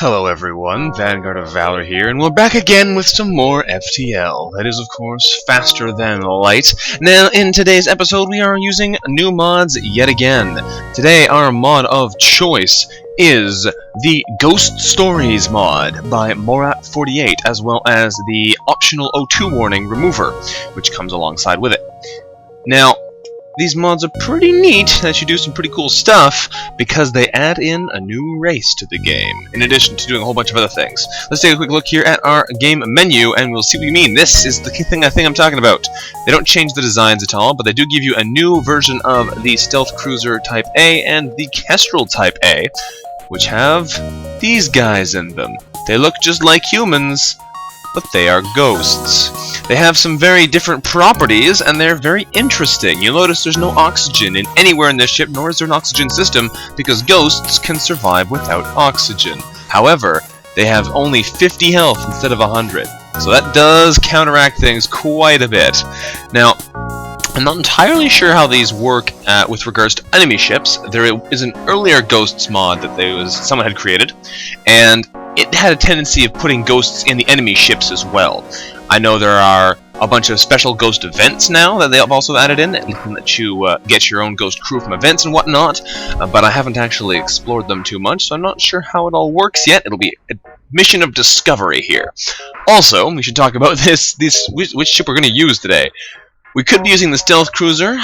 Hello everyone, VanguardOfValor here, and we're back again with some more FTL. That is, of course, faster than light. Now, in today's episode, we are using new mods yet again. Today, our mod of choice is the Ghost Stories mod by Morat48, as well as the optional O2 warning remover, which comes alongside with it. Now, these mods are pretty neat. They should do some pretty cool stuff because they add in a new race to the game, in addition to doing a whole bunch of other things. Let's take a quick look here at our game menu, and we'll see what you mean. This is the thing I think I'm talking about. They don't change the designs at all, but they do give you a new version of the Stealth Cruiser Type A and the Kestral Type A, which have these guys in them. They look just like humans, but they are ghosts. They have some very different properties, and they're very interesting. You'll notice there's no oxygen anywhere in this ship, nor is there an oxygen system, because ghosts can survive without oxygen. However, they have only 50 health instead of 100, so that does counteract things quite a bit. Now, I'm not entirely sure how these work with regards to enemy ships. There is an earlier Ghosts mod that someone had created, and it had a tendency of putting ghosts in the enemy ships as well. I know there are a bunch of special ghost events now that they have also added in that can let you get your own ghost crew from events and whatnot, but I haven't actually explored them too much, so I'm not sure how it all works yet. It'll be a mission of discovery here. Also, we should talk about which ship we're going to use today. We could be using the Stealth Cruiser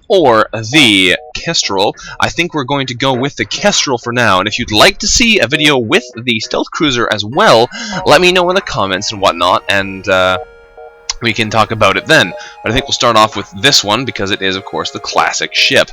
or the Kestral. I think we're going to go with the Kestral for now, and if you'd like to see a video with the Stealth Cruiser as well, let me know in the comments and whatnot, and we can talk about it then. But I think we'll start off with this one because it is, of course, the classic ship.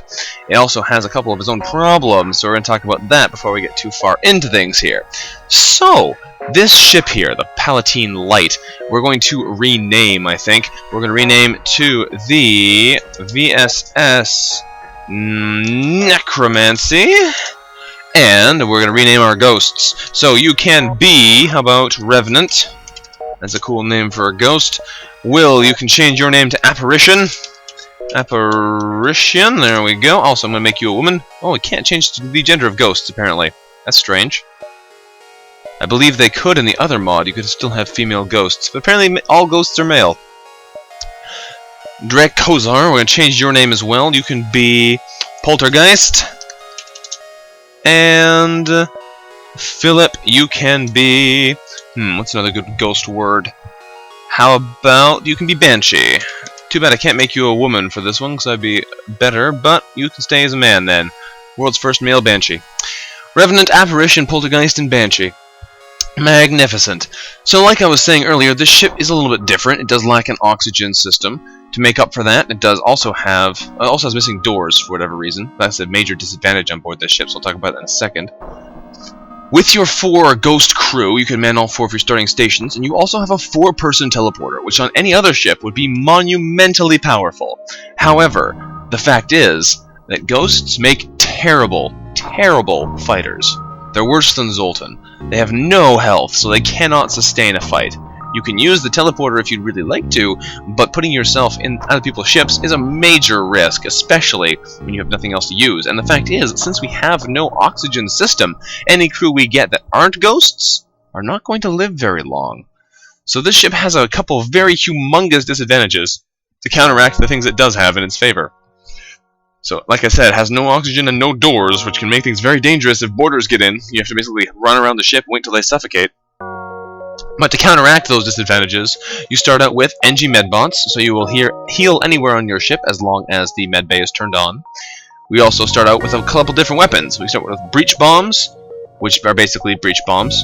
It also has a couple of its own problems, so we're going to talk about that before we get too far into things here. So, this ship here, the Palatine Light, we're going to rename, I think. We're going to rename to the VSS Necromancy, and we're going to rename our ghosts. So you can be, how about Revenant? That's a cool name for a ghost. Will, you can change your name to Apparition. Apparition, there we go. Also, I'm going to make you a woman. Oh, it can't change the gender of ghosts, apparently. That's strange. I believe they could in the other mod. You could still have female ghosts, but apparently all ghosts are male. Drekkozar, we're going to change your name as well. You can be Poltergeist. And Philip, you can be... what's another good ghost word? How about you can be Banshee? Too bad I can't make you a woman for this one, because I'd be better, but you can stay as a man then. World's first male Banshee. Revenant, Apparition, Poltergeist, and Banshee. Magnificent. So like I was saying earlier, this ship is a little bit different. It does lack an oxygen system. To make up for that, it does also has missing doors for whatever reason. That's a major disadvantage on board this ship, so I'll talk about that in a second. With your 4 ghost crew, you can man all 4 of your starting stations, and you also have a 4-person teleporter, which on any other ship would be monumentally powerful. However, the fact is that ghosts make terrible, terrible fighters. They're worse than Zoltan. They have no health, so they cannot sustain a fight. You can use the teleporter if you'd really like to, but putting yourself in other people's ships is a major risk, especially when you have nothing else to use. And the fact is, since we have no oxygen system, any crew we get that aren't ghosts are not going to live very long. So this ship has a couple of very humongous disadvantages to counteract the things it does have in its favor. So, like I said, it has no oxygen and no doors, which can make things very dangerous if boarders get in. You have to basically run around the ship and wait till they suffocate. But to counteract those disadvantages, you start out with NG medbots, so you will heal anywhere on your ship as long as the med bay is turned on. We also start out with a couple different weapons. We start with breach bombs, which are basically breach bombs.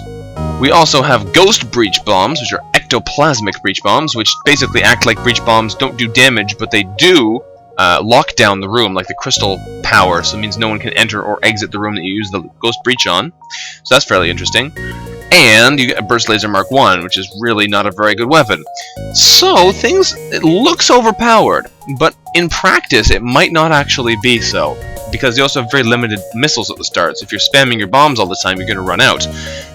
We also have ghost breach bombs, which are ectoplasmic breach bombs, which basically act like breach bombs, don't do damage, but they do lock down the room, like the crystal power, so it means no one can enter or exit the room that you use the ghost breach on. So that's fairly interesting. And you get a Burst Laser Mark 1, which is really not a very good weapon. So, it looks overpowered, but in practice it might not actually be so, because they also have very limited missiles at the start, so if you're spamming your bombs all the time, you're going to run out.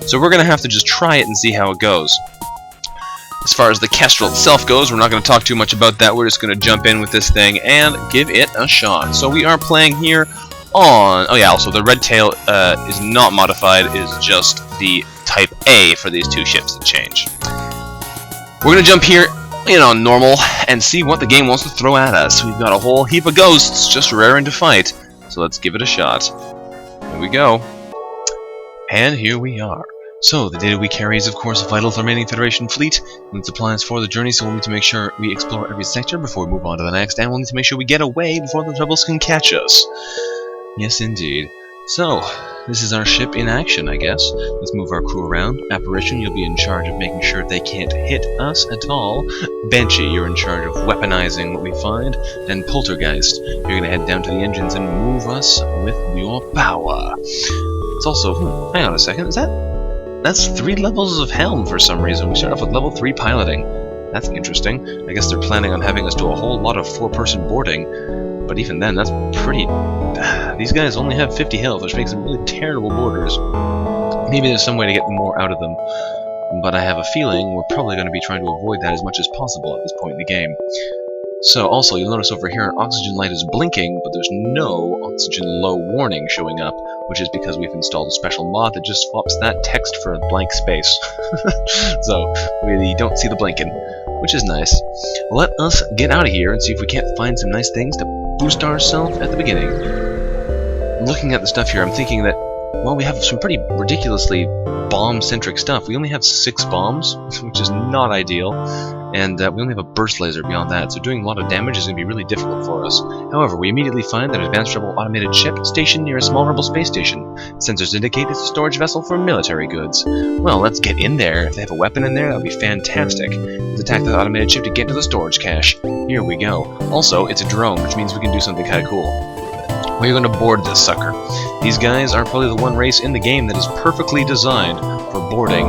So we're going to have to just try it and see how it goes. As far as the Kestral itself goes, we're not going to talk too much about that. We're just going to jump in with this thing and give it a shot. So we are playing here on. Oh yeah, also the red tail is not modified, is just the type A for these two ships that change. We're gonna jump here, you know, normal, and see what the game wants to throw at us. We've got a whole heap of ghosts just raring to fight, so let's give it a shot. Here we go. And here we are. So, the data we carry is of course vital for the remaining Federation fleet. We need supplies for the journey, so we'll need to make sure we explore every sector before we move on to the next, and we'll need to make sure we get away before the rebels can catch us. Yes, indeed. So, this is our ship in action, I guess. Let's move our crew around. Apparition, you'll be in charge of making sure they can't hit us at all. Banshee, you're in charge of weaponizing what we find. And Poltergeist, you're going to head down to the engines and move us with your power. It's also... hang on a second, is that's 3 levels of helm for some reason. We start off with level 3 piloting. That's interesting. I guess they're planning on having us do a whole lot of 4-person boarding. But even then, that's pretty... These guys only have 50 health, which makes them really terrible boarders. Maybe there's some way to get more out of them. But I have a feeling we're probably going to be trying to avoid that as much as possible at this point in the game. So, also, you'll notice over here our oxygen light is blinking, but there's no oxygen low warning showing up, which is because we've installed a special mod that just swaps that text for a blank space. So, we don't see the blinking, which is nice. Let us get out of here and see if we can't find some nice things to boost ourselves at the beginning. Looking at the stuff here, I'm thinking that, well, we have some pretty ridiculously bomb-centric stuff. We only have 6 bombs, which is not ideal, and we only have a burst laser beyond that, so doing a lot of damage is going to be really difficult for us. However, we immediately find that advanced rebel automated ship stationed near a small rebel space station. Sensors indicate it's a storage vessel for military goods. Well, let's get in there. If they have a weapon in there, that would be fantastic. Let's attack the automated ship to get to the storage cache. Here we go. Also, it's a drone, which means we can do something kind of cool. We're going to board this sucker. These guys are probably the one race in the game that is perfectly designed for boarding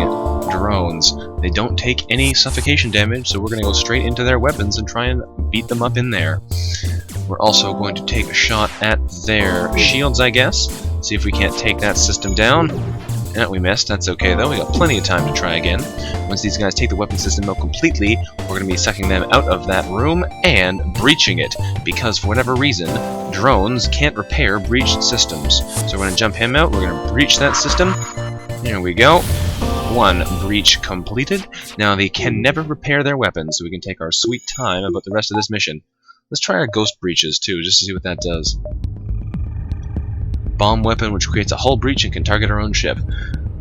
drones. They don't take any suffocation damage, so we're going to go straight into their weapons and try and beat them up in there. We're also going to take a shot at their shields, I guess. See if we can't take that system down. Yeah, we missed. That's okay, though. We got plenty of time to try again. Once these guys take the weapon system out completely, we're going to be sucking them out of that room and breaching it, because for whatever reason, drones can't repair breached systems. So we're going to jump him out. We're going to breach that system. There we go. 1 breach completed. Now they can never repair their weapons, so we can take our sweet time about the rest of this mission. Let's try our ghost breaches, too, just to see what that does. Bomb weapon, which creates a hull breach and can target our own ship. I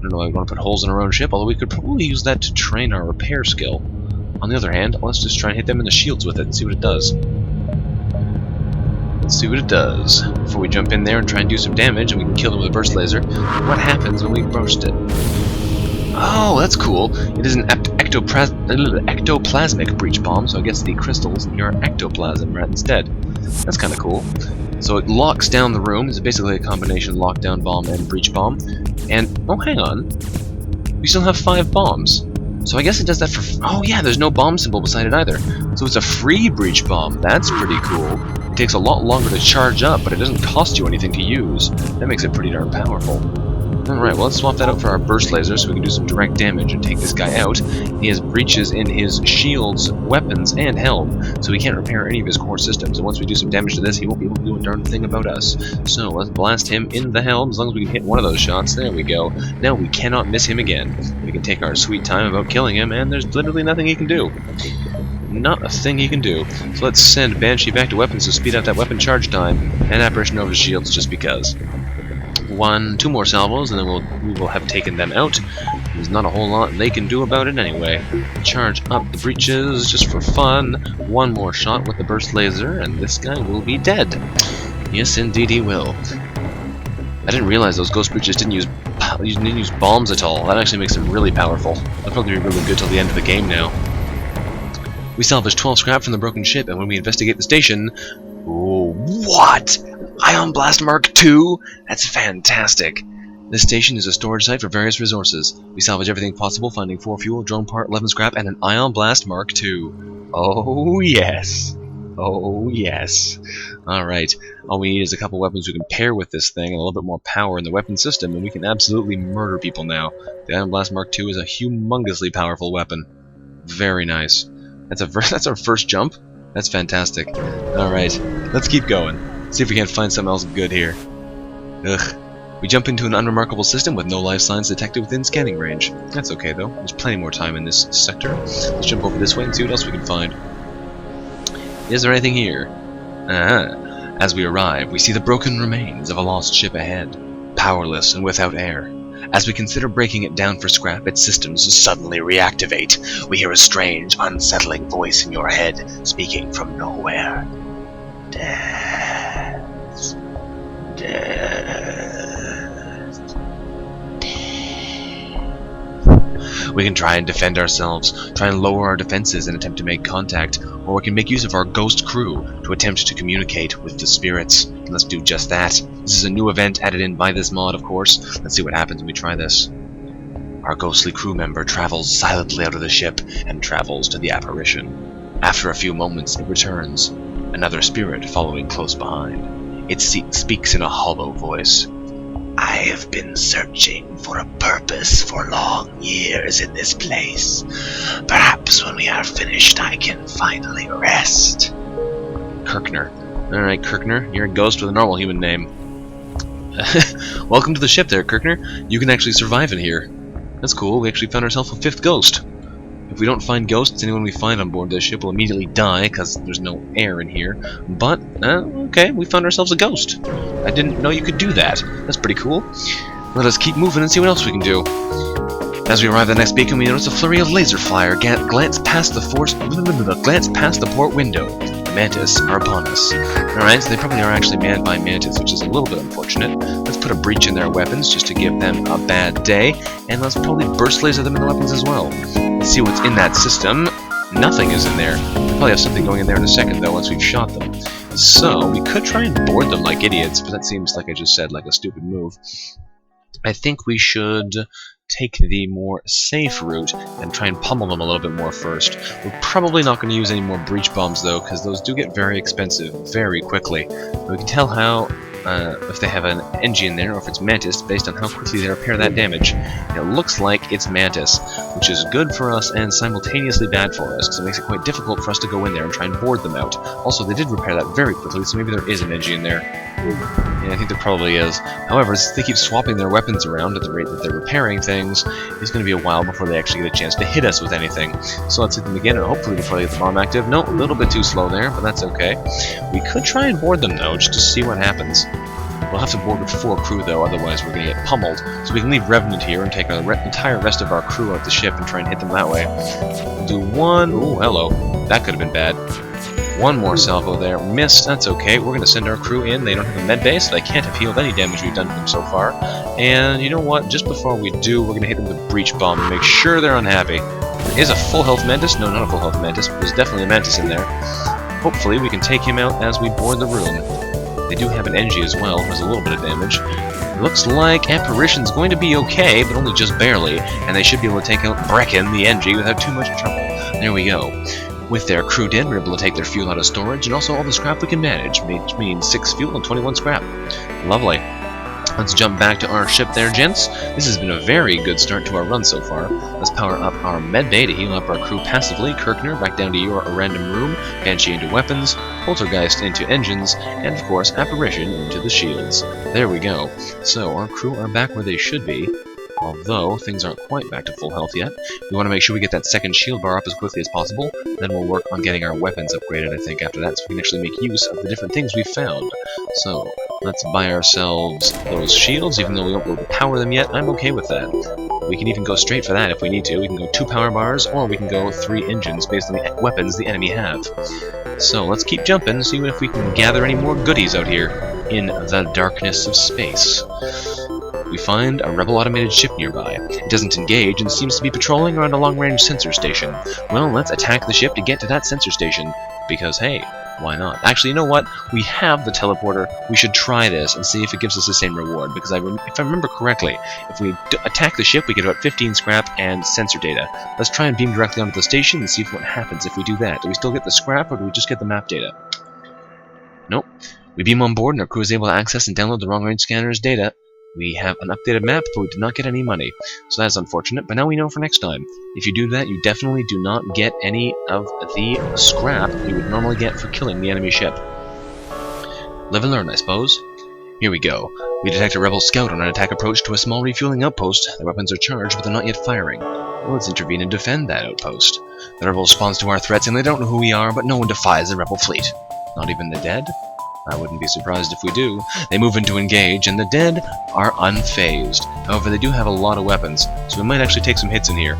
don't know why we want to put holes in our own ship, although we could probably use that to train our repair skill. On the other hand, let's just try and hit them in the shields with it and see what it does. Let's see what it does. Before we jump in there and try and do some damage, and we can kill them with a burst laser, what happens when we burst it? Oh, that's cool. It is an ectoplasmic breach bomb, so it gets the crystals in your ectoplasm right instead. That's kind of cool. So it locks down the room. It's basically a combination lockdown bomb and breach bomb. And, oh, hang on. We still have 5 bombs. So I guess it does that for... oh, yeah, there's no bomb symbol beside it either. So it's a free breach bomb. That's pretty cool. It takes a lot longer to charge up, but it doesn't cost you anything to use. That makes it pretty darn powerful. Alright, well, let's swap that out for our burst laser so we can do some direct damage and take this guy out. He has breaches in his shields, weapons, and helm, so he can't repair any of his core systems. And once we do some damage to this, he won't be able to do a darn thing about us. So let's blast him in the helm as long as we can hit one of those shots. There we go. Now we cannot miss him again. We can take our sweet time about killing him, and there's literally nothing he can do. Not a thing he can do. So let's send Banshee back to weapons to speed up that weapon charge time, and apparition over his shields just because. 2 more salvos, and then we will have taken them out. There's not a whole lot they can do about it anyway. Charge up the breaches just for fun. 1 more shot with the burst laser, and this guy will be dead. Yes, indeed he will. I didn't realize those ghost breaches didn't use bombs at all. That actually makes them really powerful. They'll probably be really good till the end of the game now. We salvaged 12 scrap from the broken ship, and when we investigate the station... oh, what? Ion Blast Mark II? That's fantastic. This station is a storage site for various resources. We salvage everything possible, finding 4 fuel, drone part, 11 scrap, and an Ion Blast Mark II. Oh yes. Oh yes. Alright, all we need is a couple weapons we can pair with this thing and a little bit more power in the weapon system, and we can absolutely murder people now. The Ion Blast Mark II is a humongously powerful weapon. Very nice. That's our first jump? That's fantastic. Alright, let's keep going. See if we can't find something else good here. Ugh. We jump into an unremarkable system with no life signs detected within scanning range. That's okay though, there's plenty more time in this sector. Let's jump over this way and see what else we can find. Is there anything here? As we arrive, we see the broken remains of a lost ship ahead, powerless and without air. As we consider breaking it down for scrap, its systems suddenly reactivate. We hear a strange, unsettling voice in your head, speaking from nowhere. Death. Death. We can try and defend ourselves, try and lower our defenses and attempt to make contact, or we can make use of our ghost crew to attempt to communicate with the spirits. And let's do just that. This is a new event added in by this mod, of course. Let's see what happens when we try this. Our ghostly crew member travels silently out of the ship and travels to the apparition. After a few moments, it returns, another spirit following close behind. It speaks in a hollow voice. I have been searching for a purpose for long years in this place. Perhaps when we are finished, I can finally rest. Kirkner. Alright, Kirkner, you're a ghost with a normal human name. Welcome to the ship there, Kirkner. You can actually survive in here. That's cool, we actually found ourselves a 5th ghost. If we don't find ghosts, anyone we find on board this ship will immediately die, because there's no air in here. But, okay, we found ourselves a ghost. I didn't know you could do that. That's pretty cool. Let us keep moving and see what else we can do. As we arrive at the next beacon, we notice a flurry of laser fire glance past the port window. The Mantis are upon us. Alright, so they probably are actually manned by Mantis, which is a little bit unfortunate. Let's put a breach in their weapons just to give them a bad day, and let's probably burst laser them in the weapons as well. Let's see what's in that system. Nothing is in there. We'll probably have something going in there in a second, though, once we've shot them. So, we could try and board them like idiots, but that seems, like I just said, like a stupid move. I think we should take the more safe route and try and pummel them a little bit more first. We're probably not going to use any more breach bombs, though, because those do get very expensive very quickly. We can tell how if they have an NG in there, or if it's Mantis, based on how quickly they repair that damage. And it looks like it's Mantis, which is good for us and simultaneously bad for us, because it makes it quite difficult for us to go in there and try and board them out. Also, they did repair that very quickly, so maybe there is an NG in there. Yeah, I think there probably is. However, since they keep swapping their weapons around at the rate that they're repairing things, it's going to be a while before they actually get a chance to hit us with anything. So let's hit them again, and hopefully before they get the bomb active. No, a little bit too slow there, but that's okay. We could try and board them, though, just to see what happens. We'll have to board with 4 crew, though, otherwise we're going to get pummeled. So we can leave Revenant here and take our entire rest of our crew out the ship and try and hit them that way. We'll do one... Ooh, hello. That could have been bad. One more salvo there. Missed. That's okay. We're going to send our crew in. They don't have a med base, so they can't have healed any damage we've done to them so far. And you know what? Just before we do, we're going to hit them with a breach bomb and make sure they're unhappy. There is a full health Mantis. No, not a full health Mantis, but there's definitely a Mantis in there. Hopefully we can take him out as we board the room. They do have an NG as well, has a little bit of damage. Looks like Apparition's going to be okay, but only just barely, and they should be able to take out Brecken, the NG, without too much trouble. There we go. With their crew dead, we're able to take their fuel out of storage, and also all the scrap we can manage, which means 6 fuel and 21 scrap. Lovely. Let's jump back to our ship there, gents. This has been a very good start to our run so far. Let's power up our med bay to heal up our crew passively. Kirkner, back down to your random room. Banshee into weapons. Poltergeist into engines. And, of course, Apparition into the shields. There we go. So, our crew are back where they should be. Although, things aren't quite back to full health yet. We want to make sure we get that second shield bar up as quickly as possible. Then we'll work on getting our weapons upgraded, I think, after that, so we can actually make use of the different things we've found. So, let's buy ourselves those shields, even though we won't be able to power them yet. I'm okay with that. We can even go straight for that if we need to. We can go 2 power bars, or we can go 3 engines based on the weapons the enemy have. So, let's keep jumping and see if we can gather any more goodies out here in the darkness of space. We find a rebel automated ship nearby. It doesn't engage and seems to be patrolling around a long-range sensor station. Well, let's attack the ship to get to that sensor station, because hey, why not? Actually, you know what? We have the teleporter. We should try this and see if it gives us the same reward, because if I remember correctly, if we attack the ship, we get about 15 scrap and sensor data. Let's try and beam directly onto the station and see what happens if we do that. Do we still get the scrap, or do we just get the map data? Nope. We beam on board, and our crew is able to access and download the long-range scanner's data. We have an updated map, but we did not get any money. So that's unfortunate, but now we know for next time. If you do that, you definitely do not get any of the scrap you would normally get for killing the enemy ship. Live and learn, I suppose. Here we go. We detect a rebel scout on an attack approach to a small refueling outpost. Their weapons are charged, but they're not yet firing. Well, let's intervene and defend that outpost. The rebel responds to our threats, and they don't know who we are, but no one defies the rebel fleet. Not even the dead? I wouldn't be surprised if we do. They move in to engage, and the dead are unfazed. However, they do have a lot of weapons, so we might actually take some hits in here.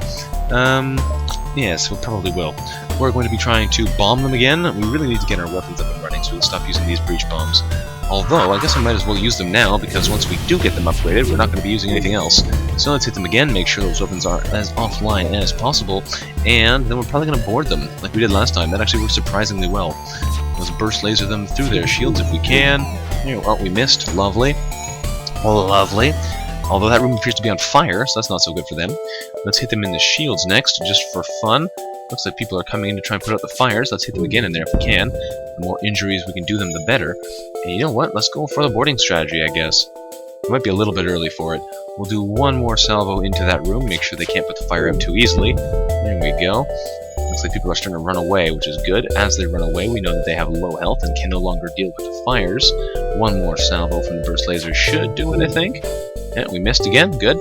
Yes, we probably will. We're going to be trying to bomb them again. We really need to get our weapons up and running, so we'll stop using these breach bombs. Although, I guess I might as well use them now, because once we do get them upgraded, we're not going to be using anything else. So let's hit them again, make sure those weapons are as offline as possible, and then we're probably going to board them, like we did last time. That actually worked surprisingly well. Let's burst laser them through their shields if we can. Oh, we missed. Lovely. Lovely. Although that room appears to be on fire, so that's not so good for them. Let's hit them in the shields next, just for fun. Looks like people are coming in to try and put out the fires. Let's hit them again in there if we can. The more injuries we can do them, the better. And you know what? Let's go for the boarding strategy, I guess. It might be a little bit early for it. We'll do one more salvo into that room, make sure they can't put the fire out too easily. There we go. Looks like people are starting to run away, which is good. As they run away, we know that they have low health and can no longer deal with the fires. One more salvo from the burst laser should do it, I think. Yeah, we missed again. Good.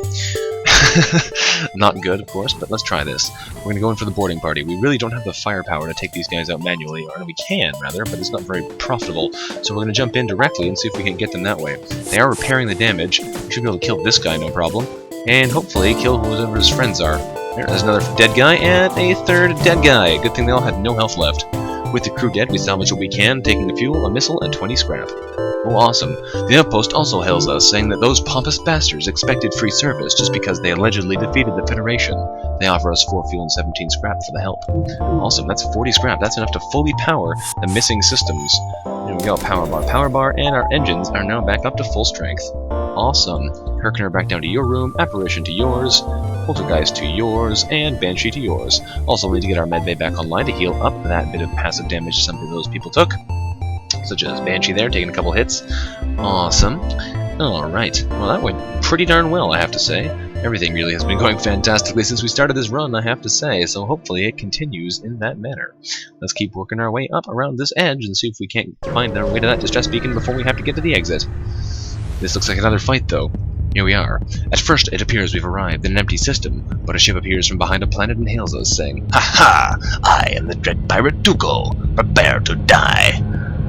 Not good, of course, but let's try this. We're going to go in for the boarding party. We really don't have the firepower to take these guys out manually, or we can, rather, but it's not very profitable. So we're going to jump in directly and see if we can get them that way. They are repairing the damage. We should be able to kill this guy, no problem. And hopefully kill whoever his friends are. There's another dead guy and a third dead guy. Good thing they all had no health left. With the crew dead, we salvage what we can, taking the fuel, a missile, and 20 scrap. Oh, awesome. The outpost also hails us, saying that those pompous bastards expected free service just because they allegedly defeated the Federation. They offer us 4 fuel and 17 scrap for the help. Awesome, that's 40 scrap. That's enough to fully power the missing systems. There we go, power bar, and our engines are now back up to full strength. Awesome. Herkner back down to your room, Apparition to yours, Poltergeist to yours, and Banshee to yours. Also need to get our medbay back online to heal up that bit of passive damage some of those people took. Such as Banshee there, taking a couple hits. Awesome. Alright, well that went pretty darn well, I have to say. Everything really has been going fantastically since we started this run, I have to say, so hopefully it continues in that manner. Let's keep working our way up around this edge and see if we can't find our way to that distress beacon before we have to get to the exit. This looks like another fight, though. Here we are. At first, it appears we've arrived in an empty system, but a ship appears from behind a planet and hails us, saying, "Ha ha! I am the dread pirate Tuco! Prepare to die!"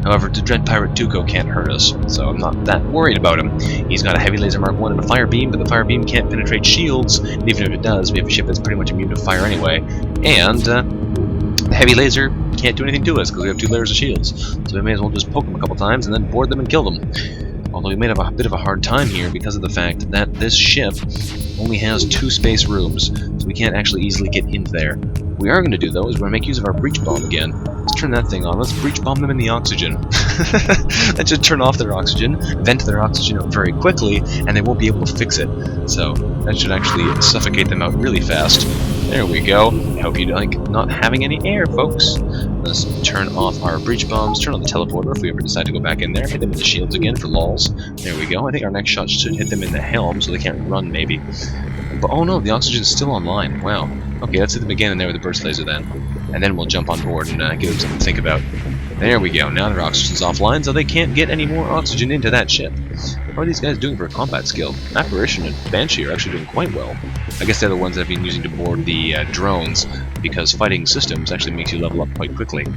However, the dread pirate Tuco can't hurt us, so I'm not that worried about him. He's got a heavy laser Mark 1 and a fire beam, but the fire beam can't penetrate shields, and even if it does, we have a ship that's pretty much immune to fire anyway. And, the heavy laser can't do anything to us, because we have 2 layers of shields, so we may as well just poke them a couple times and then board them and kill them. Although we may have a bit of a hard time here because of the fact that this ship only has 2 space rooms, so we can't actually easily get into there. What we are going to do, though, is we're going to make use of our breach bomb again. Let's turn that thing on. Let's breach bomb them in the oxygen. That should turn off their oxygen, vent their oxygen out very quickly, and they won't be able to fix it. So that should actually suffocate them out really fast. There we go. I hope you like not having any air, folks. Let's turn off our breach bombs, turn on the teleporter if we ever decide to go back in there, hit them with the shields again for lols. There we go. I think our next shot should hit them in the helm so they can't run, maybe. But oh no, the oxygen's still online. Wow. Okay, let's hit them again in there with the burst laser then. And then we'll jump on board and give them something to think about. There we go. Now their oxygen's offline, so they can't get any more oxygen into that ship. What are these guys doing for a combat skill? Apparition and Banshee are actually doing quite well. I guess they're the ones that I've been using to board the drones, because fighting systems actually makes you level up quite quickly.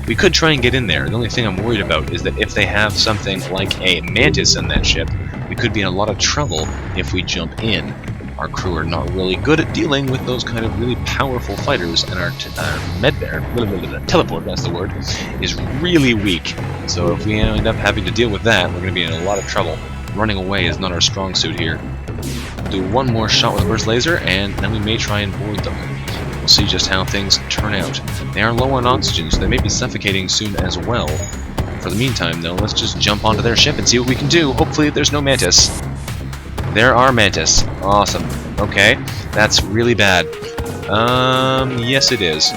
We could try and get in there. The only thing I'm worried about is that if they have something like a mantis in that ship, we could be in a lot of trouble if we jump in. Our crew are not really good at dealing with those kind of really powerful fighters, and our teleport, that's the word, is really weak. So if we end up having to deal with that, we're going to be in a lot of trouble. Running away is not our strong suit here. We'll do one more shot with a burst laser, and then we may try and board them. We'll see just how things turn out. They are low on oxygen, so they may be suffocating soon as well. For the meantime, though, let's just jump onto their ship and see what we can do. Hopefully there's no mantis. There are mantis. Awesome. Okay, that's really bad. Yes it is.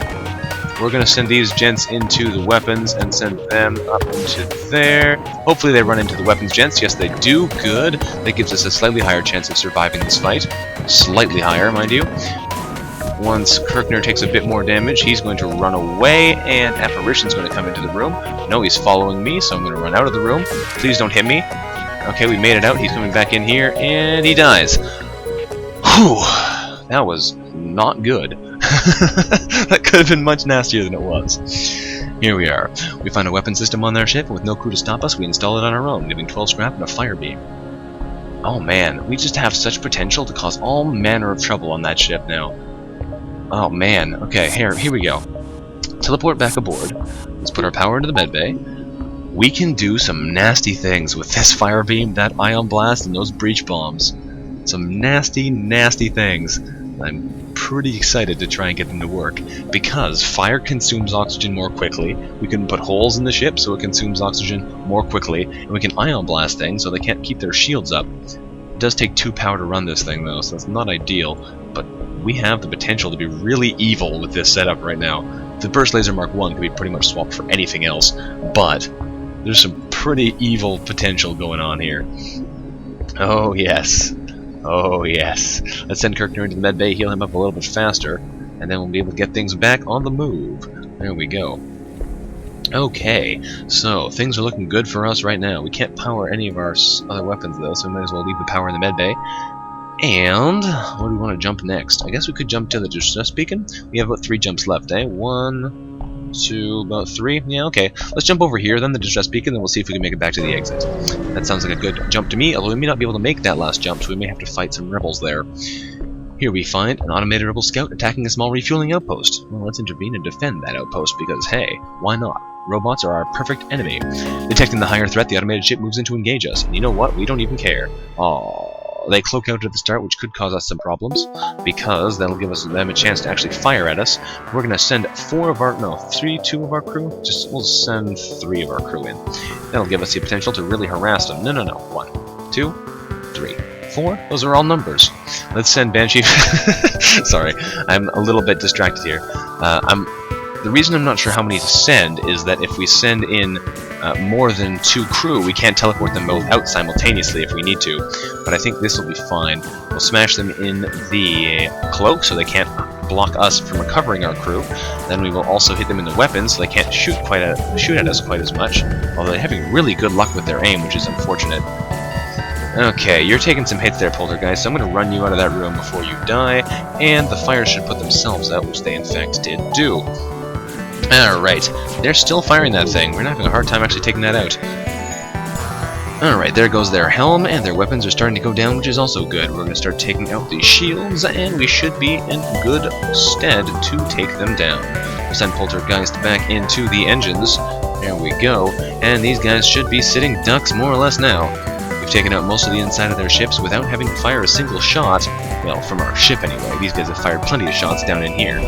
We're gonna send these gents into the weapons and send them up into there. Hopefully they run into the weapons gents. Yes, they do. Good. That gives us a slightly higher chance of surviving this fight. Slightly higher, mind you. Once Kirkner takes a bit more damage, he's going to run away, and Apparition's going to come into the room. No, he's following me, so I'm going to run out of the room. Please don't hit me. Okay, we made it out. He's coming back in here, and he dies. Whew! That was not good. That could have been much nastier than it was. Here we are. We found a weapon system on their ship, and with no crew to stop us, we install it on our own, giving 12 scrap and a fire beam. Oh man, we just have such potential to cause all manner of trouble on that ship now. Oh man, okay, here we go. Teleport back aboard. Let's put our power into the medbay. We can do some nasty things with this fire beam, that ion blast, and those breach bombs. Some nasty, nasty things. I'm pretty excited to try and get them to work, because fire consumes oxygen more quickly. We can put holes in the ship so it consumes oxygen more quickly, and we can ion blast things so they can't keep their shields up. It does take 2 power to run this thing though, so it's not ideal, but we have the potential to be really evil with this setup right now. The Burst Laser Mark 1 could be pretty much swapped for anything else, but there's some pretty evil potential going on here. Oh yes. Oh yes. Let's send Kirkner into the medbay, heal him up a little bit faster, and then we'll be able to get things back on the move. There we go. Okay, so things are looking good for us right now. We can't power any of our other weapons though, so we might as well leave the power in the medbay. And where do we want to jump next? I guess we could jump to the distress beacon. We have about 3 jumps left, eh? 1, 2, about 3. Yeah, okay. Let's jump over here, then the distress beacon, then we'll see if we can make it back to the exit. That sounds like a good jump to me, although we may not be able to make that last jump, so we may have to fight some rebels there. Here we find an automated rebel scout attacking a small refueling outpost. Well, let's intervene and defend that outpost, because hey, why not? Robots are our perfect enemy. Detecting the higher threat, the automated ship moves in to engage us, and you know what? We don't even care. Aww. They cloak out at the start, which could cause us some problems, because that'll give them a chance to actually fire at us. We're going to send 2 of our crew? We'll send 3 of our crew in. That'll give us the potential to really harass them. No. 1, 2, 3, 4. Those are all numbers. Let's send Banshee. Sorry, I'm a little bit distracted here. The reason I'm not sure how many to send is that if we send in more than 2 crew, we can't teleport them both out simultaneously if we need to. But I think this will be fine. We'll smash them in the cloak so they can't block us from recovering our crew. Then we will also hit them in the weapons so they can't shoot at us quite as much. Although they're having really good luck with their aim, which is unfortunate. Okay, you're taking some hits there, Poltergeist, so I'm going to run you out of that room before you die, and the fires should put themselves out, which they in fact did do. Alright, they're still firing that thing. We're not having a hard time actually taking that out. Alright, there goes their helm, and their weapons are starting to go down, which is also good. We're going to start taking out the shields, and we should be in good stead to take them down. We'll send Poltergeist back into the engines. There we go, and these guys should be sitting ducks more or less now. We've taken out most of the inside of their ships without having to fire a single shot. Well, from our ship anyway. These guys have fired plenty of shots down in here.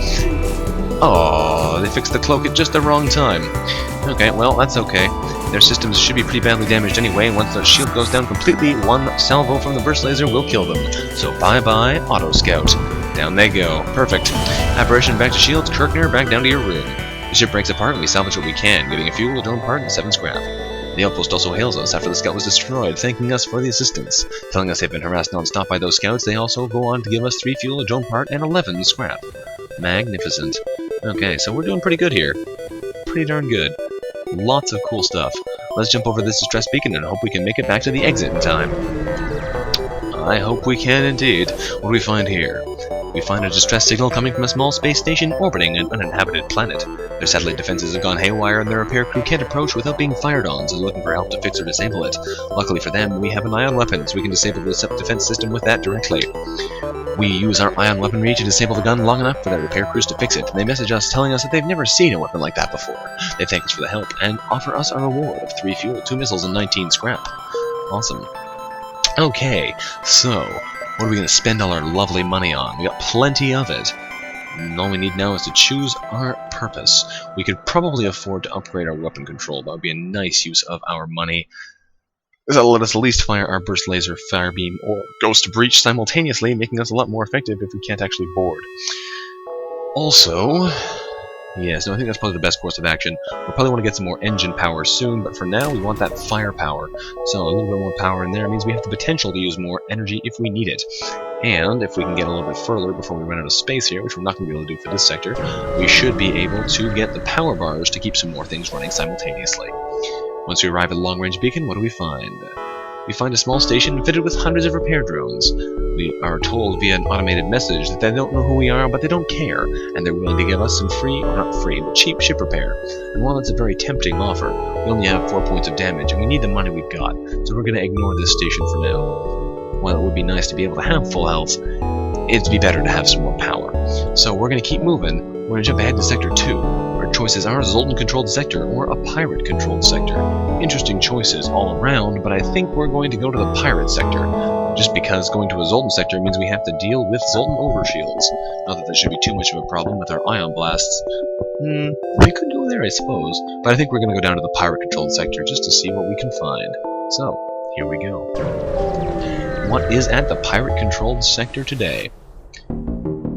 Oh, they fixed the cloak at just the wrong time. Okay, well, that's okay. Their systems should be pretty badly damaged anyway. Once the shield goes down completely, 1 salvo from the burst laser will kill them. So bye-bye, Auto Scout. Down they go. Perfect. Apparition back to shields. Kirkner, back down to your room. The ship breaks apart and we salvage what we can, getting a fuel, a drone part, and 7 scrap. The outpost also hails us after the scout was destroyed, thanking us for the assistance. Telling us they've been harassed non-stop by those scouts, they also go on to give us 3 fuel, a drone part, and 11 scrap. Magnificent. Okay, so we're doing pretty good here. Pretty darn good. Lots of cool stuff. Let's jump over this distress beacon and hope we can make it back to the exit in time. I hope we can indeed. What do we find here? We find a distress signal coming from a small space station orbiting an uninhabited planet. Their satellite defenses have gone haywire and their repair crew can't approach without being fired on, so they're looking for help to fix or disable it. Luckily for them, we have an ion weapon, so we can disable the defense system with that directly. We use our ion weaponry to disable the gun long enough for their repair crews to fix it. They message us telling us that they've never seen a weapon like that before. They thank us for the help and offer us a reward of 3 fuel, 2 missiles, and 19 scrap. Awesome. Okay, so what are we going to spend all our lovely money on? We got plenty of it. And all we need now is to choose our purpose. We could probably afford to upgrade our weapon control. That would be a nice use of our money. That'll let us at least fire our burst laser, fire beam, or ghost breach simultaneously, making us a lot more effective if we can't actually board. Also, yes, no, I think that's probably the best course of action. We'll probably want to get some more engine power soon, but for now we want that firepower. So a little bit more power in there means we have the potential to use more energy if we need it. And if we can get a little bit further before we run out of space here, which we're not going to be able to do for this sector, we should be able to get the power bars to keep some more things running simultaneously. Once we arrive at the long-range beacon, what do we find? we find a small station fitted with hundreds of repair drones. We are told via an automated message that they don't know who we are, but they don't care, and they're willing to give us some free, or not free, but cheap ship repair. And while it's a very tempting offer, we only have 4 points of damage, and we need the money we've got, so we're going to ignore this station for now. While it would be nice to be able to have full health, it'd be better to have some more power. So we're going to keep moving. We're going to jump ahead to Sector 2. Our choices are a Zoltan-controlled sector or a pirate-controlled sector. Interesting choices all around, but I think we're going to go to the pirate sector, just because going to a Zoltan sector means we have to deal with Zoltan overshields. Not that should be too much of a problem with our ion blasts. We could go there, I suppose, but I think we're going to go down to the pirate-controlled sector just to see what we can find. So, here we go. What is at the pirate-controlled sector today?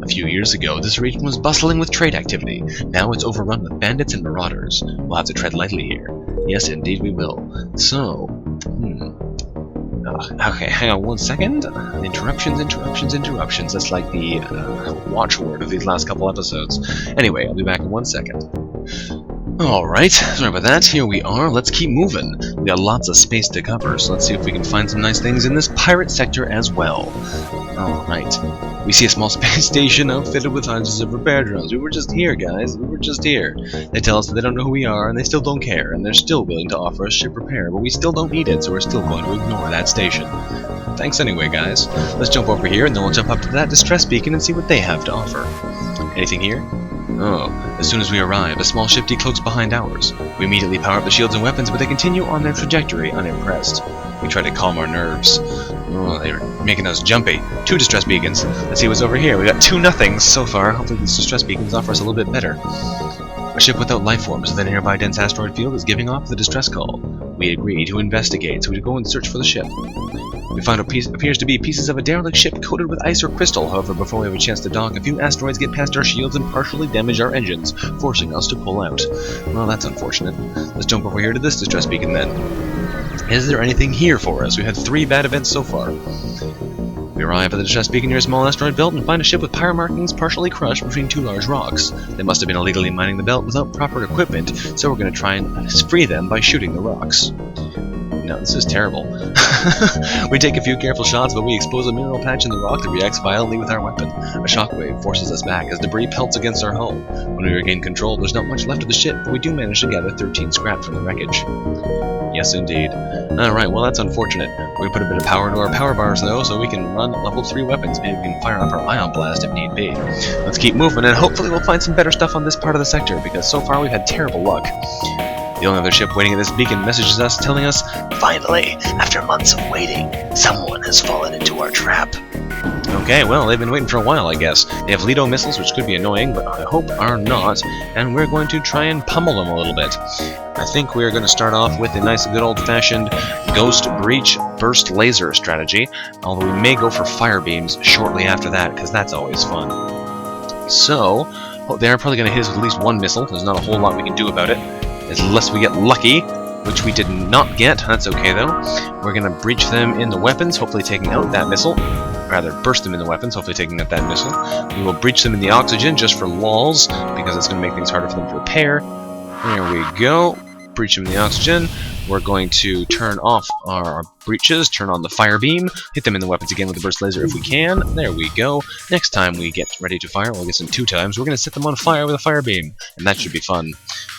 A few years ago, this region was bustling with trade activity. Now it's overrun with bandits and marauders. We'll have to tread lightly here. Yes, indeed we will. So, okay, hang on one second. Interruptions. That's like the watchword of these last couple episodes. Anyway, I'll be back in 1 second. Alright, sorry about that. Here we are. Let's keep moving. We got lots of space to cover, so let's see if we can find some nice things in this pirate sector as well. Alright. We see a small space station outfitted with hundreds of repair drones. We were just here, guys. We were just here. They tell us that they don't know who we are, and they still don't care, and they're still willing to offer us ship repair, but we still don't need it, so we're still going to ignore that station. Thanks anyway, guys. Let's jump over here, and then we'll jump up to that distress beacon and see what they have to offer. Anything here? Oh, as soon as we arrive, a small ship decloaks behind ours. We immediately power up the shields and weapons, but they continue on their trajectory, unimpressed. We try to calm our nerves. Oh, they're making us jumpy. 2 distress beacons. Let's see what's over here. We got 2 nothings so far. Hopefully these distress beacons offer us a little bit better. A ship without life forms within a nearby dense asteroid field is giving off the distress call. We agree to investigate, so we go and search for the ship. We find what appears to be pieces of a derelict ship coated with ice or crystal. However, before we have a chance to dock, a few asteroids get past our shields and partially damage our engines, forcing us to pull out. Well, that's unfortunate. Let's jump over here to this distress beacon then. Is there anything here for us? We've had 3 bad events so far. We arrive at the distress beacon near a small asteroid belt and find a ship with pyre markings partially crushed between 2 large rocks. They must have been illegally mining the belt without proper equipment, so we're going to try and free them by shooting the rocks. No, this is terrible. We take a few careful shots, but we expose a mineral patch in the rock that reacts violently with our weapon. A shockwave forces us back as debris pelts against our hull. When we regain control, there's not much left of the ship, but we do manage to gather 13 scrap from the wreckage. Yes, indeed. Alright, well that's unfortunate. We put a bit of power into our power bars though, so we can run level 3 weapons. Maybe we can fire up our ion blast if need be. Let's keep moving, and hopefully we'll find some better stuff on this part of the sector, because so far we've had terrible luck. The only other ship waiting at this beacon messages us, telling us, "Finally, after months of waiting, someone has fallen into our trap." Okay, well, they've been waiting for a while, I guess. They have Lido missiles, which could be annoying, but I hope are not, and we're going to try and pummel them a little bit. I think we're going to start off with a nice good old-fashioned Ghost Breach Burst Laser strategy, although we may go for fire beams shortly after that, because that's always fun. So, they're probably going to hit us with at least 1 missile. There's not a whole lot we can do about it. Unless we get lucky, which we did not get. That's okay though. We're going to breach them in the weapons, hopefully taking out that missile. Rather, burst them in the weapons, hopefully taking out that missile. We will breach them in the oxygen just for lols, because it's going to make things harder for them to repair. There we go. Breach them in the oxygen. We're going to turn off our breaches, turn on the fire beam, hit them in the weapons again with the burst laser if we can. There we go. Next time we get ready to fire, well, I guess in 2 times, we're going to set them on fire with a fire beam, and that should be fun.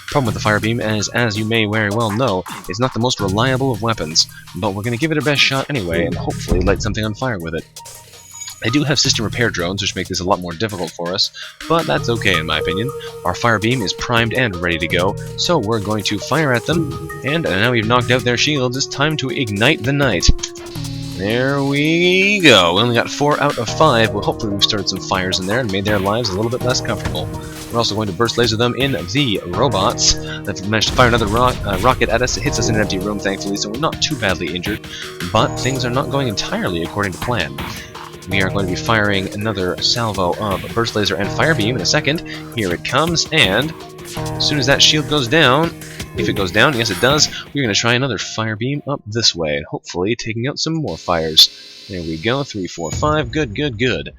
Problem with the fire beam is, as you may very well know, it's not the most reliable of weapons, but we're going to give it a best shot anyway, and hopefully light something on fire with it. They do have system repair drones, which make this a lot more difficult for us, but that's okay in my opinion. Our fire beam is primed and ready to go, so we're going to fire at them, and now we've knocked out their shields, it's time to ignite the night. There we go. We only got 4 out of 5. Well, hopefully we've started some fires in there and made their lives a little bit less comfortable. We're also going to burst laser them in the robots. They've managed to fire another rocket at us. It hits us in an empty room, thankfully, so we're not too badly injured. But things are not going entirely according to plan. We are going to be firing another salvo of burst laser and fire beam in a second. Here it comes, and as soon as that shield goes down, if it goes down, yes it does, we're going to try another fire beam up this way, and hopefully taking out some more fires. There we go, 3, 4, 5, good, good, good.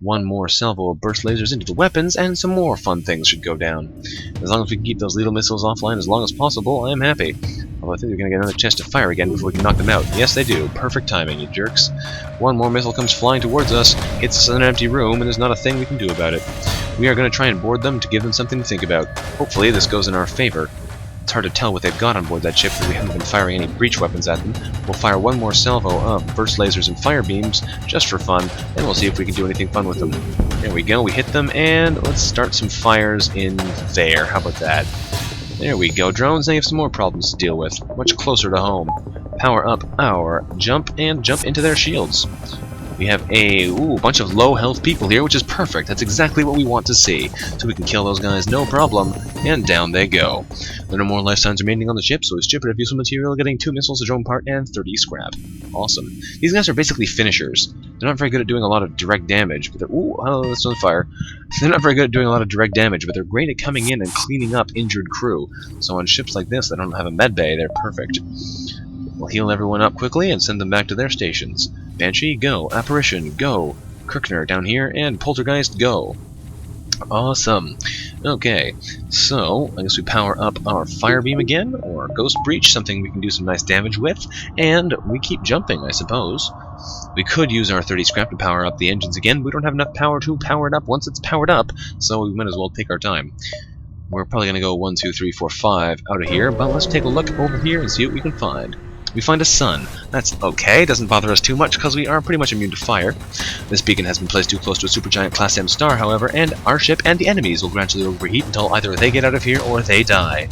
one more salvo of burst lasers into the weapons, and some more fun things should go down. As long as we can keep those lethal missiles offline as long as possible, I am happy. Although I think they're going to get another chance to fire again before we can knock them out. Yes, they do. Perfect timing, you jerks. One more missile comes flying towards us, hits us in an empty room, and there's not a thing we can do about it. We are going to try and board them to give them something to think about. Hopefully this goes in our favor. It's hard to tell what they've got on board that ship because we haven't been firing any breach weapons at them. We'll fire one more salvo of burst lasers and fire beams, just for fun, and we'll see if we can do anything fun with them. There we go, we hit them, and let's start some fires in there. How about that? There we go, drones. Now you have some more problems to deal with, much closer to home. Power up our jump, and jump into their shields. We have a bunch of low health people here, which is perfect. That's exactly what we want to see. So we can kill those guys, no problem, and down they go. There are no more life signs remaining on the ship, so we strip it of useful material, getting 2 missiles, a drone part, and 30 scrap. Awesome. These guys are basically finishers. They're not very good at doing a lot of direct damage, but they're... oh, that's on fire. They're not very good at doing a lot of direct damage, but they're great at coming in and cleaning up injured crew. So on ships like this that don't have a med bay, they're perfect. We'll heal everyone up quickly and send them back to their stations. Banshee, go. Apparition, go. Kirkner down here, and Poltergeist, go. Awesome. Okay, so I guess we power up our fire beam again, or ghost breach, something we can do some nice damage with, and we keep jumping, I suppose. We could use our 30 scrap to power up the engines again, but we don't have enough power to power it up once it's powered up, so we might as well take our time. We're probably going to go 1, 2, 3, 4, 5 out of here, but let's take a look over here and see what we can find. We find a sun. That's okay, doesn't bother us too much because we are pretty much immune to fire. This beacon has been placed too close to a supergiant Class M star, however, and our ship and the enemies will gradually overheat until either they get out of here or they die.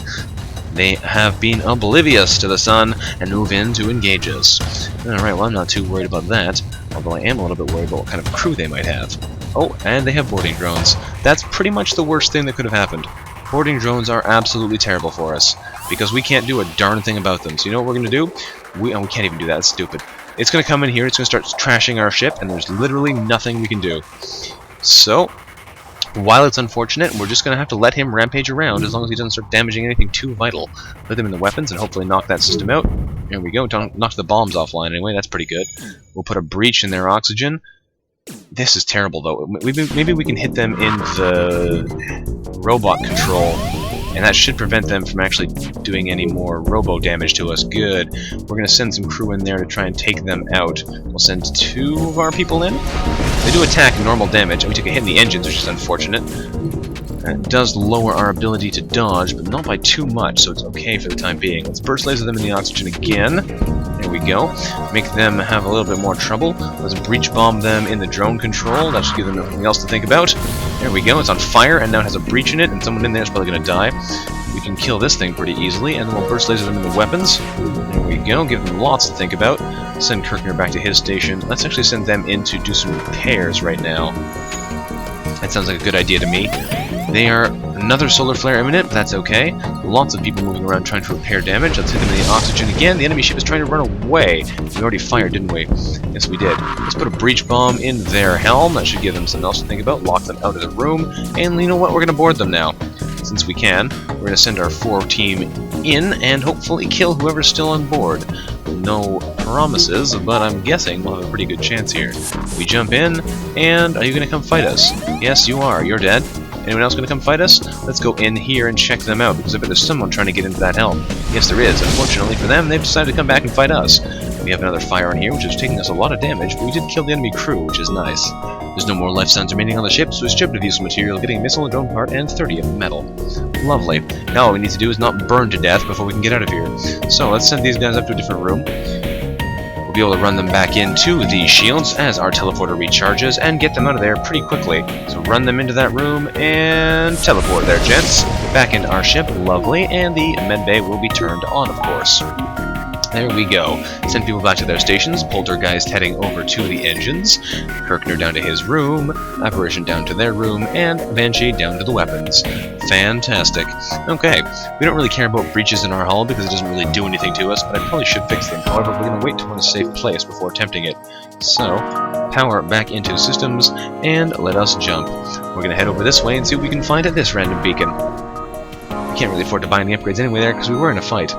They have been oblivious to the sun and move in to engage us. Alright, well I'm not too worried about that, although I am a little bit worried about what kind of crew they might have. Oh, and they have boarding drones. That's pretty much the worst thing that could have happened. Boarding drones are absolutely terrible for us, because we can't do a darn thing about them. So you know what we're going to do? We can't even do that, that's stupid. It's going to come in here, it's going to start trashing our ship, and there's literally nothing we can do. So, while it's unfortunate, we're just going to have to let him rampage around as long as he doesn't start damaging anything too vital. Put them in the weapons and hopefully knock that system out. There we go, don't knock the bombs offline anyway, that's pretty good. We'll put a breach in their oxygen. This is terrible, though. Maybe we can hit them in the robot control, and that should prevent them from actually doing any more robo damage to us. Good. We're going to send some crew in there to try and take them out. We'll send 2 of our people in. They do attack normal damage, and we took a hit in the engines, which is unfortunate. And it does lower our ability to dodge, but not by too much, so it's okay for the time being. Let's burst laser them in the oxygen again. There we go. Make them have a little bit more trouble. Let's breach bomb them in the drone control. That should give them nothing else to think about. There we go. It's on fire, and now it has a breach in it, and someone in there is probably going to die. We can kill this thing pretty easily, and then we'll burst laser them in the weapons. There we go. Give them lots to think about. Send Kirkner back to his station. Let's actually send them in to do some repairs right now. That sounds like a good idea to me. They are another solar flare imminent, but that's okay. Lots of people moving around trying to repair damage. Let's hit them in the oxygen again. The enemy ship is trying to run away. We already fired, didn't we? Yes, we did. Let's put a breach bomb in their helm. That should give them something else to think about. Lock them out of the room. And you know what? We're going to board them now. Since we can. We're going to send our 4 team in and hopefully kill whoever's still on board. No promises, but I'm guessing we'll have a pretty good chance here. We jump in, and are you going to come fight us? Yes, you are. You're dead. Anyone else going to come fight us? Let's go in here and check them out, because I bet there's someone trying to get into that helm. Yes, there is. Unfortunately for them, they've decided to come back and fight us. We have another fire in here, which is taking us a lot of damage, but we did kill the enemy crew, which is nice. There's no more life signs remaining on the ship, so we stripped of useful material, getting a missile, a drone part, and 30 of metal. Lovely. Now all we need to do is not burn to death before we can get out of here. So let's send these guys up to a different room. We'll be able to run them back into these shields as our teleporter recharges and get them out of there pretty quickly. So run them into that room and teleport there, gents. Back into our ship, lovely, and the medbay will be turned on, of course. There we go. Send people back to their stations, Poltergeist heading over to the engines, Kirkner down to his room, Apparition down to their room, and Banshee down to the weapons. Fantastic. Okay, we don't really care about breaches in our hull because it doesn't really do anything to us, but I probably should fix them. However, we're going to wait to a safe place before attempting it. So, power back into systems, and let us jump. We're going to head over this way and see what we can find at this random beacon. We can't really afford to buy any upgrades anyway there because we were in a fight.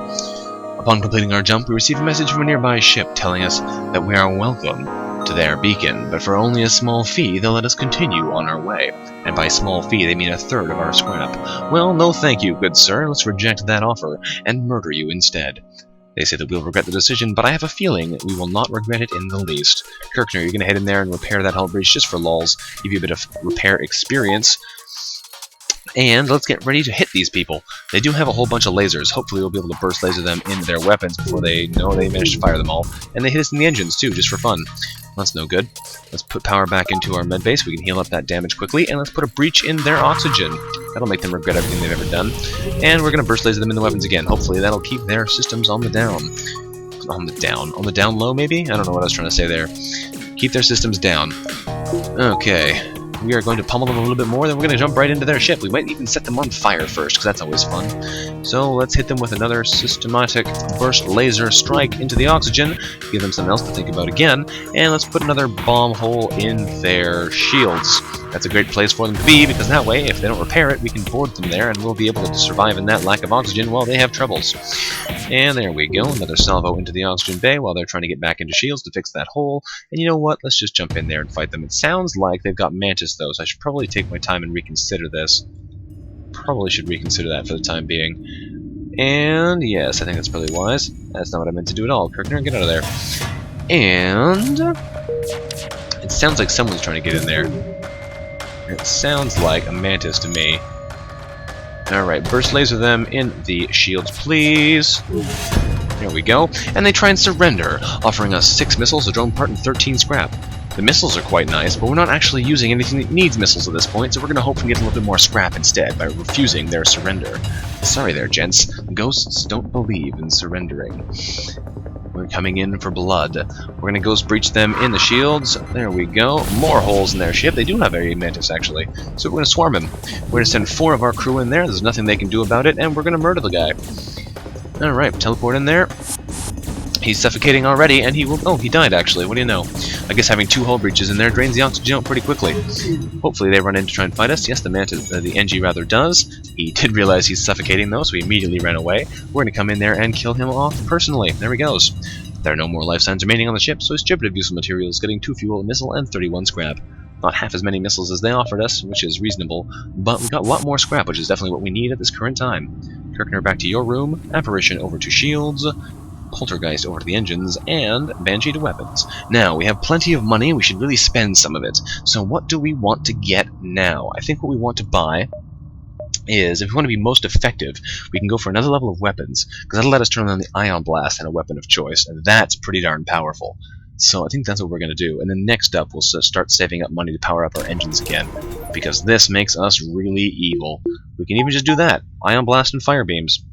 Upon completing our jump, we receive a message from a nearby ship telling us that we are welcome to their beacon, but for only a small fee they'll let us continue on our way. And by small fee they mean a third of our scrap. Well, no thank you, good sir. Let's reject that offer and murder you instead. They say that we'll regret the decision, but I have a feeling we will not regret it in the least. Kirkner, you're gonna head in there and repair that hull breach just for lols, give you a bit of repair experience. And let's get ready to hit these people. They do have a whole bunch of lasers. Hopefully we'll be able to burst laser them into their weapons before they know they managed to fire them all. And they hit us in the engines too, just for fun. That's no good. Let's put power back into our med base. We can heal up that damage quickly. And let's put a breach in their oxygen. That'll make them regret everything they've ever done. And we're going to burst laser them in the weapons again. Hopefully that'll keep their systems on the down. On the down low, maybe? I don't know what I was trying to say there. Keep their systems down. Okay. We are going to pummel them a little bit more, then we're going to jump right into their ship. We might even set them on fire first, because that's always fun. So let's hit them with another systematic burst laser strike into the oxygen, give them something else to think about again, and let's put another bomb hole in their shields. That's a great place for them to be, because that way, if they don't repair it, we can board them there, and we'll be able to survive in that lack of oxygen while they have troubles. And there we go, another salvo into the oxygen bay while they're trying to get back into shields to fix that hole. And you know what? Let's just jump in there and fight them. It sounds like they've got Mantis, though, so I should probably take my time and reconsider this. Probably should reconsider that for the time being. And yes, I think that's probably wise. That's not what I meant to do at all. Kirkner, get out of there. And it sounds like someone's trying to get in there. It sounds like a Mantis to me. Alright, burst laser them in the shields, please. There we go. And they try and surrender, offering us 6 missiles, a drone part, and 13 scrap. The missiles are quite nice, but we're not actually using anything that needs missiles at this point, so we're going to hope we get a little bit more scrap instead by refusing their surrender. Sorry there, gents. Ghosts don't believe in surrendering. We're coming in for blood. We're going to ghost breach them in the shields. There we go. More holes in their ship. They do have a Mantis, actually. So we're going to swarm him. We're going to send 4 of our crew in there. There's nothing they can do about it, and we're going to murder the guy. Alright, teleport in there. He's suffocating already, and he will... Oh, he died, actually. What do you know? I guess having 2 hull breaches in there drains the oxygen out pretty quickly. Hopefully they run in to try and fight us. Yes, the Mantis, the NG rather does. He did realize he's suffocating, though, so he immediately ran away. We're going to come in there and kill him off personally. There he goes. There are no more life signs remaining on the ship, so his ship of useful materials getting 2 fuel, a missile, and 31 scrap. Not half as many missiles as they offered us, which is reasonable, but we got a lot more scrap, which is definitely what we need at this current time. Kirkner, back to your room. Apparition over to shields. Poltergeist over to the engines, and Banshee to weapons. Now, we have plenty of money, we should really spend some of it. So what do we want to get now? I think what we want to buy is, if we want to be most effective, we can go for another level of weapons, because that'll let us turn on the Ion Blast and a weapon of choice, and that's pretty darn powerful. So I think that's what we're going to do. And then next up, we'll start saving up money to power up our engines again, because this makes us really evil. We can even just do that. Ion Blast and Fire Beams.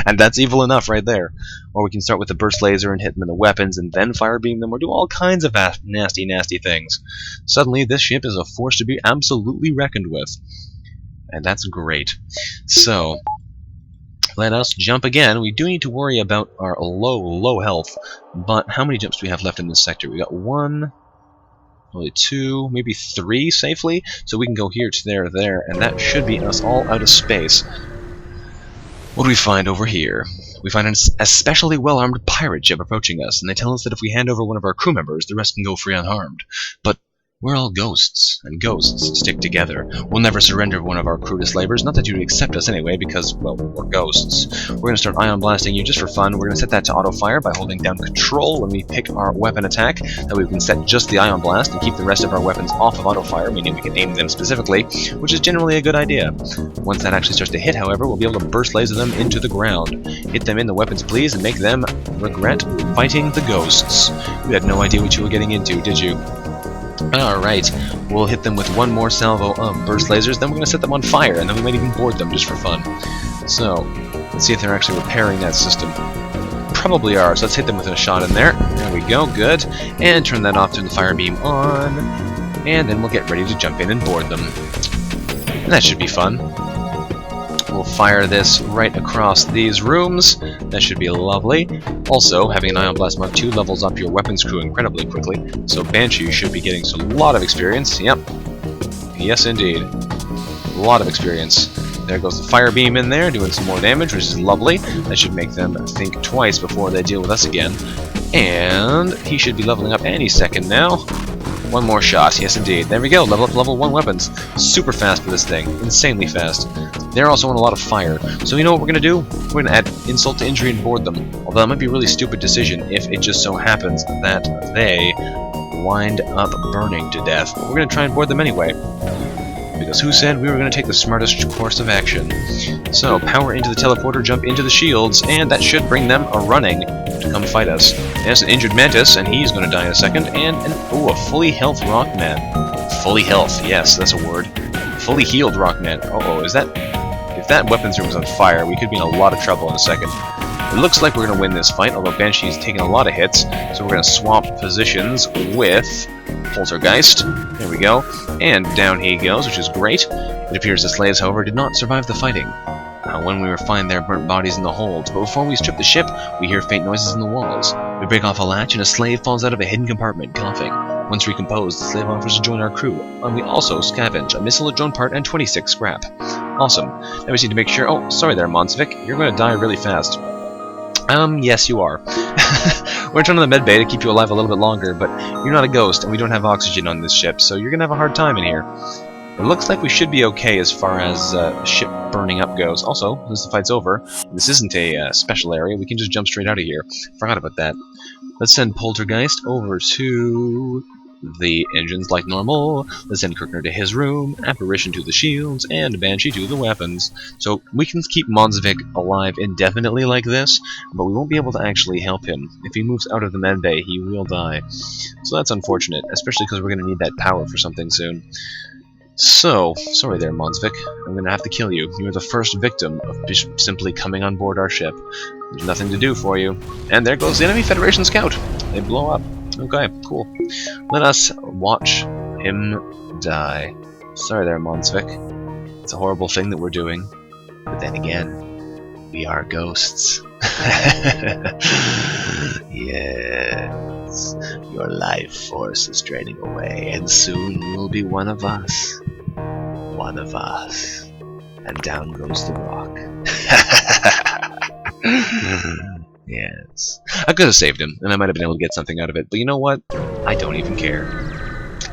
And that's evil enough right there. Or we can start with the Burst Laser and hit them in the weapons, and then Fire Beam them, or do all kinds of nasty, nasty things. Suddenly, this ship is a force to be absolutely reckoned with. And that's great. So, let us jump again. We do need to worry about our low health, but how many jumps do we have left in this sector? We got 1, only 2, maybe 3 safely, so we can go here to there, and that should be us all out of space. What do we find over here? We find an especially well-armed pirate ship approaching us, and they tell us that if we hand over one of our crew members, the rest can go free unharmed. But we're all ghosts, and ghosts stick together. We'll never surrender one of our crew to slavers, not that you'd accept us anyway, because, well, we're ghosts. We're going to start ion blasting you just for fun. We're going to set that to auto-fire by holding down Control when we pick our weapon attack. That way we can set just the ion blast and keep the rest of our weapons off of auto-fire, meaning we can aim them specifically, which is generally a good idea. Once that actually starts to hit, however, we'll be able to burst laser them into the ground. Hit them in the weapons, please, and make them regret fighting the ghosts. You had no idea what you were getting into, did you? Alright, we'll hit them with one more salvo of burst lasers, then we're going to set them on fire, and then we might even board them just for fun. So, let's see if they're actually repairing that system. Probably are, so let's hit them with a shot in there. There we go, good. And turn that off, turn the fire beam on, and then we'll get ready to jump in and board them. And that should be fun. We'll fire this right across these rooms. That should be lovely. Also, having an Ion Blast Mark II levels up your weapons crew incredibly quickly, so Banshee should be getting a lot of experience. Yep. Yes, indeed. A lot of experience. There goes the fire beam in there, doing some more damage, which is lovely. That should make them think twice before they deal with us again. And he should be leveling up any second now. One more shot, yes indeed. There we go, level up level 1 weapons. Super fast for this thing, insanely fast. They're also on a lot of fire, so you know what we're gonna do? We're gonna add insult to injury and board them. Although that might be a really stupid decision if it just so happens that they wind up burning to death. But we're gonna try and board them anyway. Because who said we were gonna take the smartest course of action? So, power into the teleporter, jump into the shields, and that should bring them a-running to come fight us. There's an injured Mantis, and he's going to die in a second, and a fully health Rockman. Fully health, yes, that's a word. Fully healed Rockman. Uh-oh, is that... If that weapons room is on fire, we could be in a lot of trouble in a second. It looks like we're going to win this fight, although Banshee's taking a lot of hits, so we're going to swap positions with Poltergeist. There we go. And down he goes, which is great. It appears the slaves, however, did not survive the fighting. When we find their burnt bodies in the hold, but before we strip the ship, we hear faint noises in the walls. We break off a latch, and a slave falls out of a hidden compartment, coughing. Once recomposed, the slave offers to join our crew, and we also scavenge a missile, a drone part, and 26 scrap. Awesome. Now we just need to make sure... Oh, sorry there, Monsvik. You're going to die really fast. Yes, you are. We're turning on the medbay to keep you alive a little bit longer, but you're not a ghost, and we don't have oxygen on this ship, so you're going to have a hard time in here. It looks like we should be okay as far as ship burning up goes. Also, since the fight's over, this isn't a special area, we can just jump straight out of here. Forgot about that. Let's send Poltergeist over to the engines like normal. Let's send Kirkner to his room, Apparition to the shields, and Banshee to the weapons. So we can keep Monsvik alive indefinitely like this, but we won't be able to actually help him. If he moves out of the medbay, he will die. So that's unfortunate, especially because we're going to need that power for something soon. So, sorry there, Monsvik. I'm gonna have to kill you. You are the first victim of simply coming on board our ship. There's nothing to do for you. And there goes the enemy Federation scout. They blow up. Okay, cool. Let us watch him die. Sorry there, Monsvik. It's a horrible thing that we're doing. But then again, we are ghosts. Yes. Your life force is draining away, and soon you will be one of us. One of us. And down goes the rock. Yes. I could have saved him, and I might have been able to get something out of it, but you know what? I don't even care.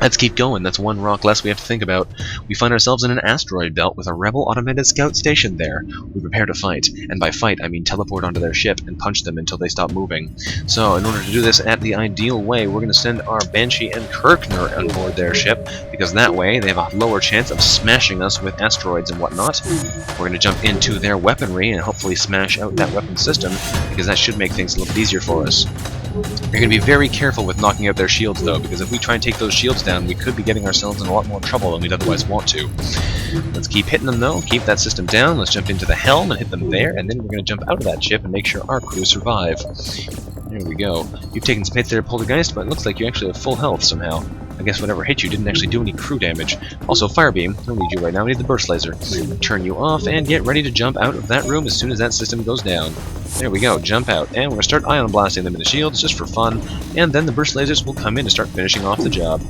Let's keep going. That's one rock less we have to think about. We find ourselves in an asteroid belt with a rebel automated scout stationed there. We prepare to fight, and by fight I mean teleport onto their ship and punch them until they stop moving. So, in order to do this at the ideal way, we're going to send our Banshee and Kirkner on board their ship, because that way they have a lower chance of smashing us with asteroids and whatnot. We're going to jump into their weaponry and hopefully smash out that weapon system, because that should make things a little bit easier for us. You're going to be very careful with knocking out their shields, though, because if we try and take those shields down, we could be getting ourselves in a lot more trouble than we'd otherwise want to. Let's keep hitting them, though. Keep that system down. Let's jump into the helm and hit them there, and then we're going to jump out of that ship and make sure our crew survive. There we go. You've taken some hits there, Poltergeist, but it looks like you actually have full health somehow. I guess whatever hit you didn't actually do any crew damage. Also, Firebeam. Don't need you right now. We need the Burst Laser. Turn you off and get ready to jump out of that room as soon as that system goes down. There we go. Jump out. And we're going to start ion blasting them in the shields just for fun. And then the Burst Lasers will come in to start finishing off the job.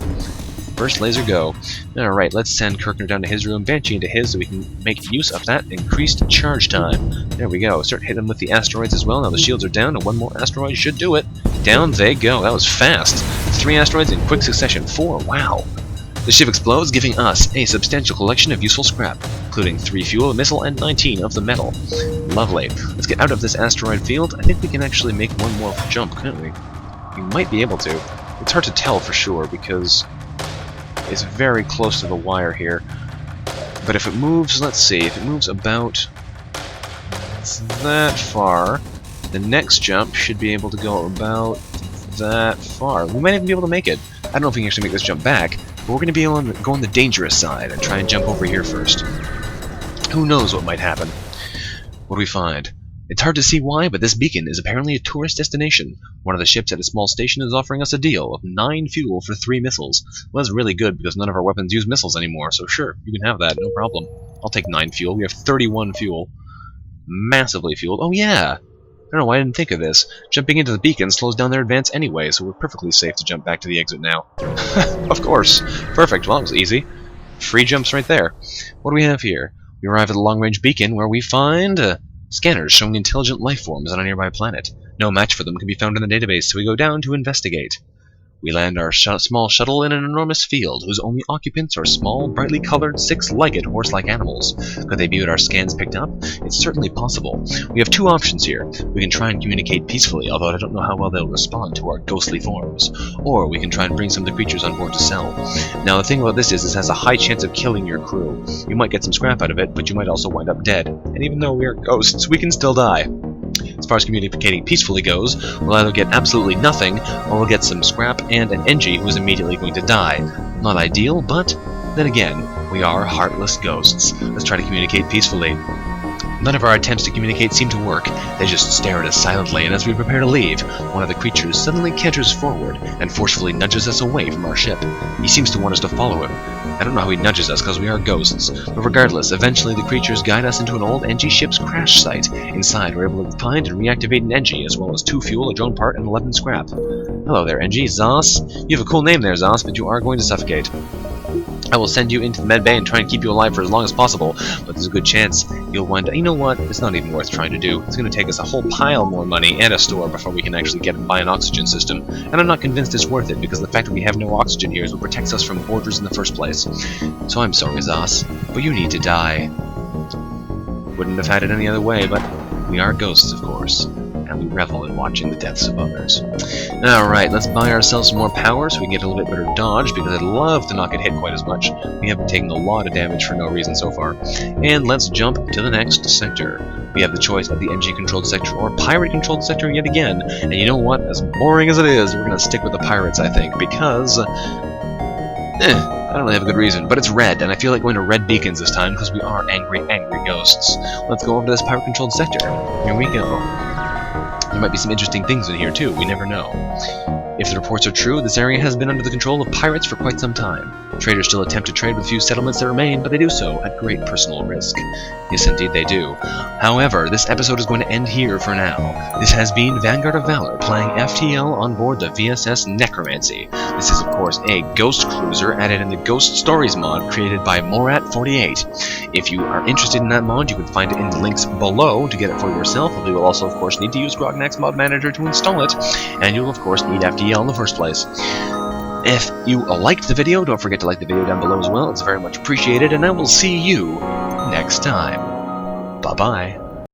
Burst Laser go. Alright, let's send Kirkner down to his room, Banshee into his, so we can make use of that increased charge time. There we go. Start hitting them with the asteroids as well. Now the shields are down, and one more asteroid should do it. Down they go. That was fast. 3 asteroids in quick succession. 4. Wow. The ship explodes, giving us a substantial collection of useful scrap, including 3 fuel, a missile, and 19 of the metal. Lovely. Let's get out of this asteroid field. I think we can actually make one more jump, can't we? We might be able to. It's hard to tell for sure, because it's very close to the wire here. But if it moves, let's see, if it moves about that far, the next jump should be able to go about that far. We might even be able to make it. I don't know if we can actually make this jump back, but we're going to be able to go on the dangerous side and try and jump over here first. Who knows what might happen? What do we find? It's hard to see why, but this beacon is apparently a tourist destination. One of the ships at a small station is offering us a deal of 9 fuel for 3 missiles. Well, that's really good because none of our weapons use missiles anymore, so sure, you can have that, no problem. I'll take 9 fuel. We have 31 fuel. Massively fueled. Oh yeah! I don't know why I didn't think of this. Jumping into the beacon slows down their advance anyway, so we're perfectly safe to jump back to the exit now. Of course. Perfect. Well, that was easy. Free jumps right there. What do we have here? We arrive at the long-range beacon where we find scanners showing intelligent life forms on a nearby planet. No match for them can be found in the database, so we go down to investigate. We land our small shuttle in an enormous field, whose only occupants are small, brightly colored, six-legged, horse-like animals. Could they be what our scans picked up? It's certainly possible. We have two options here. We can try and communicate peacefully, although I don't know how well they'll respond to our ghostly forms. Or we can try and bring some of the creatures on board to sell. Now the thing about this is, it has a high chance of killing your crew. You might get some scrap out of it, but you might also wind up dead. And even though we are ghosts, we can still die. As far as communicating peacefully goes, we'll either get absolutely nothing, or we'll get some scrap and an Engie who is immediately going to die. Not ideal, but then again, we are heartless ghosts. Let's try to communicate peacefully. None of our attempts to communicate seem to work. They just stare at us silently, and as we prepare to leave, one of the creatures suddenly canters forward and forcefully nudges us away from our ship. He seems to want us to follow him. I don't know how he nudges us because we are ghosts, but regardless, eventually the creatures guide us into an old Engie ship's crash site. Inside, we're able to find and reactivate an Engie, as well as 2 fuel, a drone part, and 11 scrap. Hello there, Engie. Zos. You have a cool name there, Zos, but you are going to suffocate. I will send you into the med bay and try and keep you alive for as long as possible, but there's a good chance you'll wind up... You know what? It's not even worth trying to do. It's going to take us a whole pile more money and a store before we can actually get and buy an oxygen system, and I'm not convinced it's worth it, because the fact that we have no oxygen here is what protects us from boarders in the first place. So I'm sorry, Zos, but you need to die. Wouldn't have had it any other way, but we are ghosts, of course. And we revel in watching the deaths of others. Alright, let's buy ourselves some more power so we can get a little bit better dodge, because I'd love to not get hit quite as much. We have been taking a lot of damage for no reason so far. And let's jump to the next sector. We have the choice of the Engie-controlled sector or pirate-controlled sector yet again. And you know what? As boring as it is, we're going to stick with the pirates, I think, because... I don't really have a good reason, but it's red, and I feel like going to red beacons this time because we are angry, angry ghosts. Let's go over to this pirate-controlled sector. Here we go. There might be some interesting things in here too, we never know. If the reports are true, this area has been under the control of pirates for quite some time. Traders still attempt to trade with a few settlements that remain, but they do so at great personal risk. Yes, indeed they do. However, this episode is going to end here for now. This has been Vanguard of Valor, playing FTL on board the VSS Necromancy. This is, of course, a ghost cruiser added in the Ghost Stories mod created by Morat48. If you are interested in that mod, you can find it in the links below to get it for yourself. You will also, of course, need to use Grognak's Mod Manager to install it, and you'll, of course, need FTL in the first place. If you liked the video, don't forget to like the video down below as well. It's very much appreciated, and I will see you next time. Bye-bye.